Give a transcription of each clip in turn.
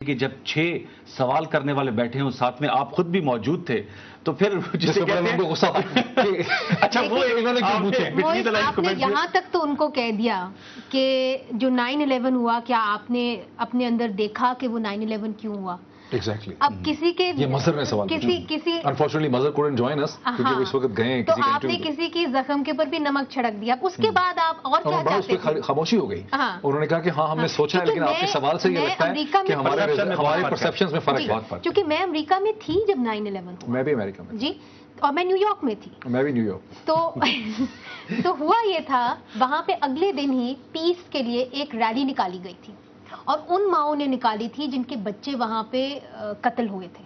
کہ جب 6 سوال کرنے والے بیٹھے ہوں ساتھ میں آپ خود بھی موجود تھے تو پھر جسے کہتے ہیں غصہ اچھا وہ انہوں نے کیوں پوچھے آپ نے یہاں تک تو ان کو کہہ دیا کہ جو 9/11 ہوا کیا آپ نے اپنے اندر دیکھا کہ وہ 9/11 کیوں ہوا؟ ایگزیکٹلی اب کسی کے یہ مظہر نے سوال کسی انفارچونیٹلی مظہر couldn't join us کیونکہ وہ اس وقت گئے ہیں تو آپ نے کسی کی زخم کے اوپر بھی نمک چھڑک دیا. اس کے بعد آپ اور کیا چاہتے تھے؟ خاموشی ہو گئی. انہوں نے کہا کہ ہاں ہم نے سوچا ہے لیکن آپ کے سوال سے یہ لگتا ہے کہ ہمارے پرسیپشنز میں فرق ہے. کیونکہ میں امریکہ میں تھی جب 9/11 ہوا. میں بھی امریکہ میں جی اور میں نیو یارک میں تھی. میں بھی نیو یارک. تو ہوا یہ تھا وہاں پہ اگلے دن ہی پیس کے لیے ایک ریلی نکالی گئی تھی اور ان ماؤں نے نکالی تھی جن کے بچے وہاں پہ قتل ہوئے تھے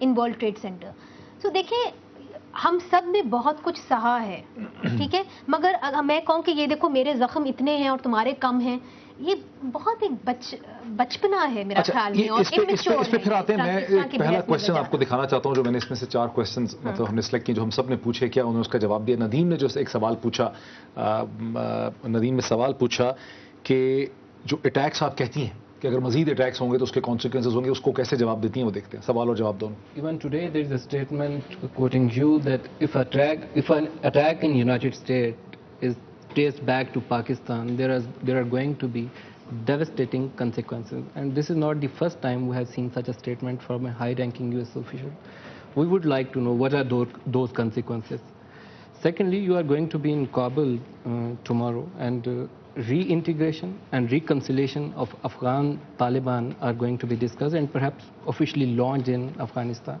ان ورلڈ ٹریڈ سینٹر. تو دیکھیں ہم سب نے بہت کچھ سہا ہے ٹھیک ہے مگر میں کہوں کہ یہ دیکھو میرے زخم اتنے ہیں اور تمہارے کم ہیں یہ بہت ایک بچپنا ہے میرا خیال میں. اور اس پہ پھر آتے ہیں. میں پہلا کوشچن آپ کو دکھانا چاہتا ہوں جو میں نے اس میں سے 4 کوشچنز مطلب ہم نے سلیکٹ کیے جو ہم سب نے پوچھے کیا انہوں نے اس کا جواب دیا. ندیم نے جو ایک سوال پوچھا ندیم نے سوال پوچھا کہ جو اٹیکس آپ کہتی ہیں کہ اگر مزید اٹیکس ہوں گے تو اس کے کانسیکوینسز ہوں گے اس کو کیسے جواب دیتی ہیں وہ دیکھتے ہیں. سوال اور جواب دونوں. Even today there is a statement quoting you that if an attack in United States is traced back to Pakistan, there are going to be devastating consequences. And this is not the first time we have seen such a statement from a high-ranking US official. We would like to know what are those consequences. Secondly, you are going to be in Kabul tomorrow and reintegration and reconciliation of Afghan Taliban are going to be discussed and perhaps officially launched in Afghanistan.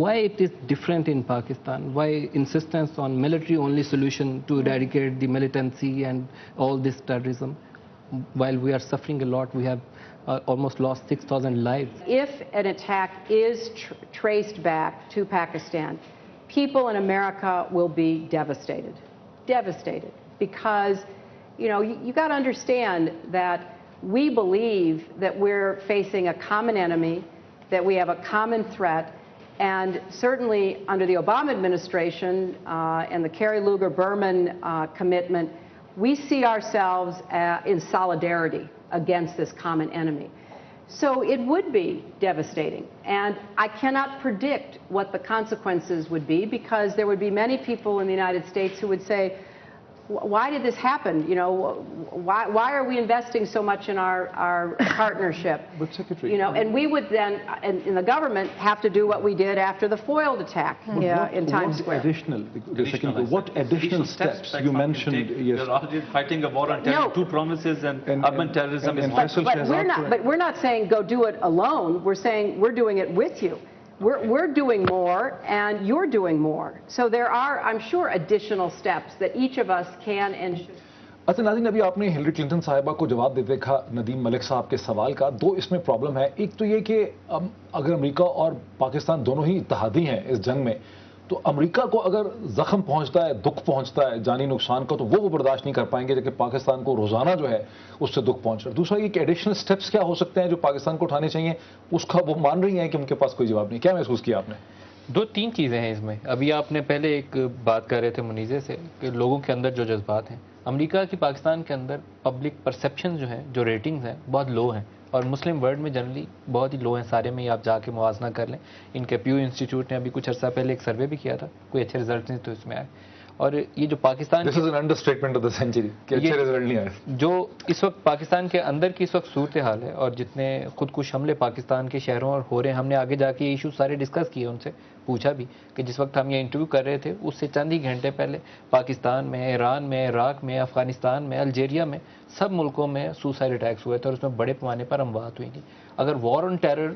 Why it is different in Pakistan? Why insistence on military only solution to eradicate the militancy and all this terrorism? While we are suffering a lot, we have almost lost 6,000 lives. If an attack is traced back to Pakistan, people in America will be devastated, because you got to understand that we believe that we're facing a common enemy, that we have a common threat, and certainly under the Obama administration and the Kerry Lugar-Berman commitment, we see ourselves in solidarity against this common enemy. So it would be devastating, and I cannot predict what the consequences would be, because there would be many people in the United States who would say, why did this happen? Why are we investing so much in our partnership? But Secretary, and we would then, in the government, have to do what we did after the foiled attack in Times Square. What additional steps you mentioned? Yes. You're already fighting a war on terror. 2 promises and urban terrorism is one. But we're not saying go do it alone. We're saying we're doing it with you. We're doing more and you're doing more. So there are, I'm sure, additional steps that each of us can and should. اچھا ناظرین ابھی آپ نے Hillary Clinton صاحبہ کو جواب دیتے دیکھا ندیم ملک صاحب کے سوال کا. 2 اس میں پرابلم ہے. ایک تو یہ کہ اگر امریکہ اور پاکستان دونوں ہی اتحادی ہیں اس جنگ میں تو امریکہ کو اگر زخم پہنچتا ہے دکھ پہنچتا ہے جانی نقصان کا تو وہ برداشت نہیں کر پائیں گے جبکہ پاکستان کو روزانہ جو ہے اس سے دکھ پہنچ رہا ہے. دوسرا یہ کہ ایڈیشنل سٹیپس کیا ہو سکتے ہیں جو پاکستان کو اٹھانے چاہیے اس کا وہ مان رہی ہیں کہ ان کے پاس کوئی جواب نہیں. کیا محسوس کیا آپ نے؟ 2-3 چیزیں ہیں اس میں. ابھی آپ نے پہلے ایک بات کر رہے تھے منیزے سے کہ لوگوں کے اندر جو جذبات ہیں امریکہ کی پاکستان کے اندر پبلک پرسیپشن جو ہیں جو ریٹنگز ہیں بہت لو ہیں اور مسلم ورلڈ میں جنرلی بہت ہی لو ہیں. سارے میں آپ جا کے موازنہ کر لیں. ان کے پیو انسٹیٹیوٹ نے ابھی کچھ عرصہ پہلے ایک سروے بھی کیا تھا کوئی اچھے رزلٹ نہیں تو اس میں آئے. اور یہ جو پاکستان جو اس وقت پاکستان کے اندر کی اس وقت صورتحال ہے اور جتنے خودکش حملے پاکستان کے شہروں اور ہو رہے ہیں ہم نے آگے جا کے یہ ایشو سارے ڈسکس کیے ان سے پوچھا بھی کہ جس وقت ہم یہ انٹرویو کر رہے تھے اس سے چند ہی گھنٹے پہلے پاکستان میں ایران میں عراق میں افغانستان میں الجیریا میں سب ملکوں میں سوسائڈ اٹیکس ہوئے تھے اور اس میں بڑے پیمانے پر اموات ہوئی تھی. اگر وار آن ٹیرر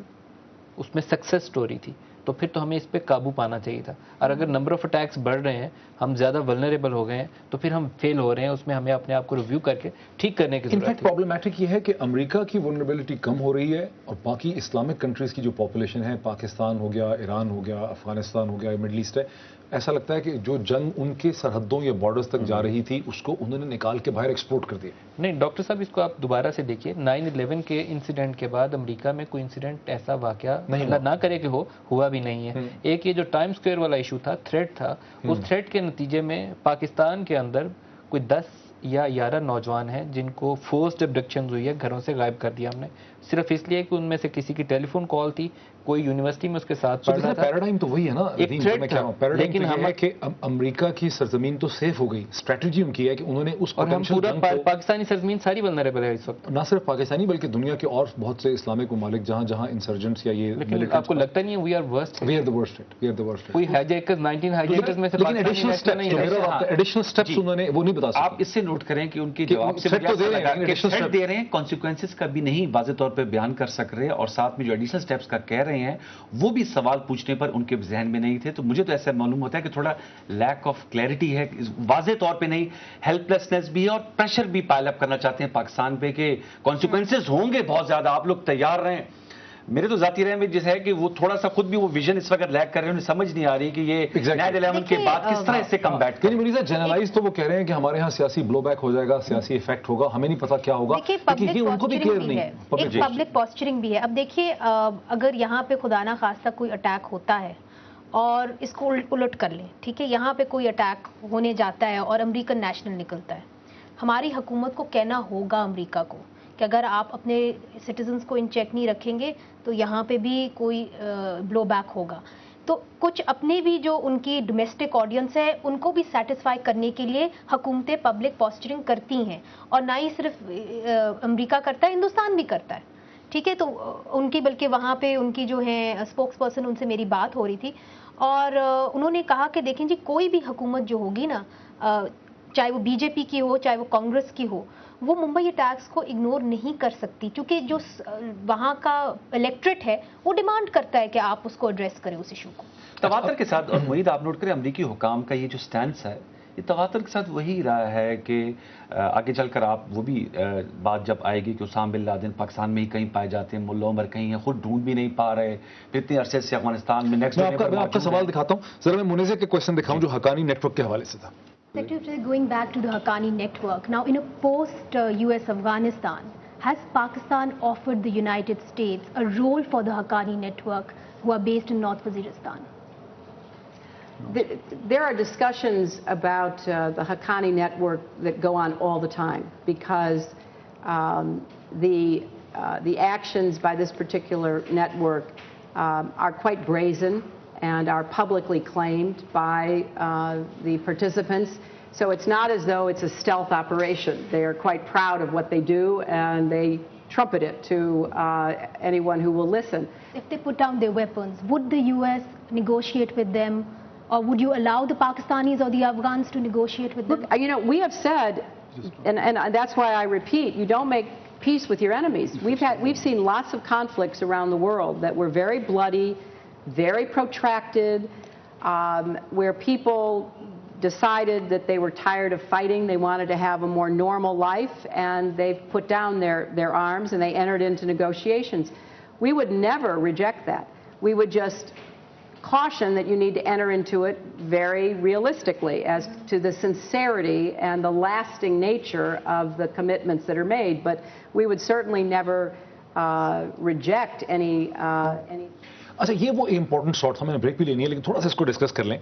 اس میں سکسیس سٹوری تھی تو پھر تو ہمیں اس پہ قابو پانا چاہیے تھا. اور اگر نمبر آف اٹیکس بڑھ رہے ہیں ہم زیادہ ولنریبل ہو گئے ہیں تو پھر ہم فیل ہو رہے ہیں. اس میں ہمیں اپنے آپ کو ریویو کر کے ٹھیک کرنے کی ضرورت ہے. پرابلمٹک یہ ہے کہ امریکہ کی ولنریبلٹی کم ہو رہی ہے اور باقی اسلامک کنٹریز کی جو پاپولیشن ہے پاکستان ہو گیا ایران ہو گیا افغانستان ہو گیا مڈل ایسٹ ہے ایسا لگتا ہے کہ جو جنگ ان کے سرحدوں یا بارڈرز تک جا رہی تھی اس کو انہوں نے نکال کے باہر ایکسپورٹ کر دیا. نہیں ڈاکٹر صاحب اس کو آپ دوبارہ سے دیکھیے 9/11 کے انسیڈنٹ کے بعد امریکہ میں کوئی انسیڈنٹ ایسا واقعہ نہ کرے کہ ہوا بھی نہیں ہے. ایک یہ جو ٹائم اسکوائر والا ایشو تھا تھریٹ تھا اس تھریٹ کے نتیجے میں پاکستان کے اندر کوئی 10 یا 11 نوجوان ہیں جن کو فورسڈ ابڈکشنز ہوئی ہے گھروں سے غائب کر دیا ہم نے. صرف اس لیے کہ ان میں سے کسی کی ٹیلی فون کال تھی, کوئی یونیورسٹی میں اس کے ساتھ پڑھ رہا تھا. پیراڈائم تو وہی ہے نا, لیکن ہم کہ امریکہ کی سرزمین تو سیف ہو گئی, اسٹریٹجی ان کی ہے کہ انہوں نے اس پورا پاکستانی سرزمین ساری ولنریبل ہے اس وقت, نہ صرف پاکستانی بلکہ دنیا کے اور بہت سے اسلامک ممالک جہاں جہاں انسرجنٹس یا یہ, لیکن آپ کو لگتا نہیں ہے وی آر ورسٹ, کوئی ہیجیکرز 19 ہیجیکرز میں سے ایڈیشنل سٹیپس انہوں نے وہ نہیں بتا سکتے. آپ اس سے نوٹ کریں کہ ان کے جواب سے دے رہے ہیں, کانسیکوینسز کا بھی نہیں واضح طور پہ بیان کر سک رہے, اور ساتھ میں جو ایڈیشنل سٹیپس کا کہہ رہے ہیں وہ بھی سوال پوچھنے پر ان کے ذہن میں نہیں تھے. تو مجھے تو ایسا معلوم ہوتا ہے کہ تھوڑا لیک آف کلیئرٹی ہے, واضح طور پہ نہیں, ہیلپ لیسنس بھی ہے, اور پریشر بھی پائل اپ کرنا چاہتے ہیں پاکستان پہ کہ کانسیکوینسز ہوں گے بہت زیادہ, آپ لوگ تیار رہیں. میرے تو ذاتی رائے میں جس ہے کہ وہ تھوڑا سا خود بھی وہ ویژن اس وقت لیک کر رہے ہیں, انہیں سمجھ نہیں آ رہی کہ یہ 9/11 کے بعد کس طرح اس سے کم بیٹ کریں. منیزا جنرلائز تو وہ کہہ رہے ہیں کہ ہمارے ہاں سیاسی بلو بیک ہو جائے گا, سیاسی ایفیکٹ ہوگا, ہمیں نہیں پتا کیا ہوگا, دیکھیے ان کو بھی کلیئر نہیں ہے, ایک پبلک پوسچرنگ بھی ہے. اب دیکھیے اگر یہاں پہ خدا نہ خواستہ کوئی اٹیک ہوتا ہے اور اس کو الٹ کر لیں, ٹھیک ہے, یہاں پہ کوئی اٹیک ہونے جاتا ہے اور امریکن نیشنل نکلتا ہے, ہماری حکومت کو کہنا ہوگا امریکہ کو کہ اگر آپ اپنے سٹیزنز کو ان چیک نہیں رکھیں گے تو یہاں پہ بھی کوئی بلو بیک ہوگا. تو کچھ اپنے بھی جو ان کی ڈومیسٹک آڈینس ہے ان کو بھی سیٹسفائی کرنے کے لیے حکومتیں پبلک پوسچرنگ کرتی ہیں, اور نہ ہی صرف امریکہ کرتا ہے, ہندوستان بھی کرتا ہے, ٹھیک ہے. تو ان کی بلکہ وہاں پہ ان کی جو ہے اسپوکس پرسن, ان سے میری بات ہو رہی تھی, اور انہوں نے کہا کہ دیکھیں جی کوئی بھی حکومت جو ہوگی نا, چاہے وہ بی جے پی کی ہو چاہے وہ کانگریس کی ہو, وہ ممبئی اٹیکس کو اگنور نہیں کر سکتی, کیونکہ جو وہاں کا الیکٹریٹ ہے وہ ڈیمانڈ کرتا ہے کہ آپ اس کو ایڈریس کریں اس ایشو کو تواتر کے ساتھ. اور معید آپ نوٹ کریں امریکی حکام کا یہ جو سٹینس ہے یہ تواتر کے ساتھ وہی رہا ہے کہ آگے چل کر آپ وہ بھی بات جب آئے گی کہ اسامہ بن لادن پاکستان میں ہی کہیں پائے جاتے ہیں, ملا عمر کہیں ہیں, خود ڈھونڈ بھی نہیں پا رہے, پھر اتنے عرصے سے افغانستان میں. نیکسٹ میں آپ کا سوال دکھاتا ہوں, ذرا میں منیزا کے کوشچن دکھاؤں جو حقانی نیٹ ورک کے حوالے سے تھا. Secretary, going back to the Haqqani network, now in a post-US Afghanistan, has Pakistan offered the United States a role for the Haqqani network who are based in North Waziristan? There are discussions about the Haqqani network that go on all the time because the actions by this particular network are quite brazen and are publicly claimed by the participants. So it's not as though it's a stealth operation. They are quite proud of what they do and they trumpet it to anyone who will listen. If they put down their weapons, would the US negotiate with them, or would you allow the Pakistanis or the Afghans to negotiate with them? Look, you know, we have said, and that's why I repeat, you don't make peace with your enemies. We've seen lots of conflicts around the world that were very bloody, very protracted, where people decided that they were tired of fighting, they wanted to have a more normal life, and they put down their arms and they entered into negotiations. We would never reject that. We would just caution that you need to enter into it very realistically as to the sincerity and the lasting nature of the commitments that are made, but we would certainly never reject any اچھا یہ وہ important short ہمیں break بھی لینی ہے, لیکن تھوڑا سا اس کو ڈسکس کر لیں.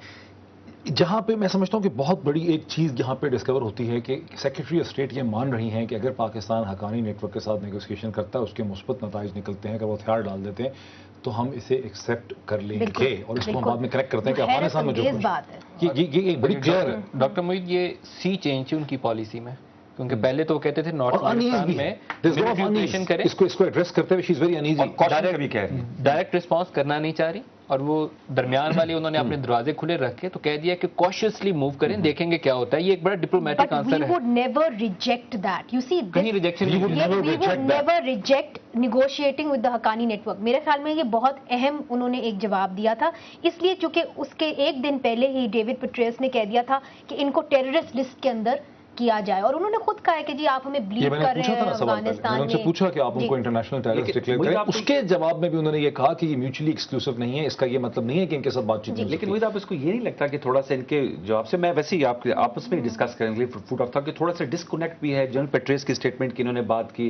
جہاں پہ میں سمجھتا ہوں کہ بہت بڑی ایک چیز یہاں پہ ڈسکور ہوتی ہے کہ سیکرٹری آف اسٹیٹ یہ مان رہی ہیں کہ اگر پاکستان حقانی نیٹ ورک کے ساتھ نیگوسیشن کرتا ہے اس کے مثبت نتائج نکلتے ہیں, اگر وہ ہتھیار ڈال دیتے ہیں تو ہم اسے ایکسیپٹ کر لیں گے, اور اس کو ہم بعد میں کریکٹ کرتے ہیں کہ افغانستان میں جو یہ ایک بڑی کلیئر ہے. ڈاکٹر معید یہ سی چینج ہے ان کی پالیسی میں, کیونکہ پہلے تو وہ کہتے تھے نارتھ وزیرستان میں نیگوشیشن کریں, اس کو ایڈریس کرتے ہوئے she is very uneasy, direct response کرنا نہیں چاہ رہی, اور وہ درمیان والے انہوں نے اپنے دروازے کھلے رکھے تو کہہ دیا کہ کوشیسلی موو کریں, دیکھیں گے کیا ہوتا ہے. یہ ایک بڑا ڈپلومیٹک آنسر ہے. But we would never reject that. You see, کہیں rejection we would never reject negotiating with the Haqqani network. میرے خیال میں یہ بہت اہم انہوں نے ایک جواب دیا تھا, اس لیے چونکہ اس کے ایک دن پہلے ہی ڈیوڈ پیٹریس نے کہہ دیا تھا کہ ان کو ٹیررسٹ لسٹ کے اندر کیا جائے, اور انہوں نے خود کہا ہے کہ جی آپ ہمیں بلیڈ کر رہے ہیں افغانستان میں. میں نے پوچھا کہ آپ ان کو انٹرنیشنل ٹیررسٹ ڈکلیئر کریں, اس کے جواب میں بھی انہوں نے یہ کہا کہ یہ میوچلی ایکسکلوسیو نہیں ہے, اس کا یہ مطلب نہیں ہے کہ ان کے ساتھ بات چیت نہیں. لیکن آپ اس کو یہ نہیں لگتا کہ تھوڑا سا ان کے جواب سے, میں ویسے ہی آپ آپس میں ڈسکس کریں گے فوڈ آف تھا, کہ تھوڑا سا ڈسکنیکٹ بھی ہے جنرل پیٹریس کی اسٹیٹمنٹ کی, انہوں نے بات کی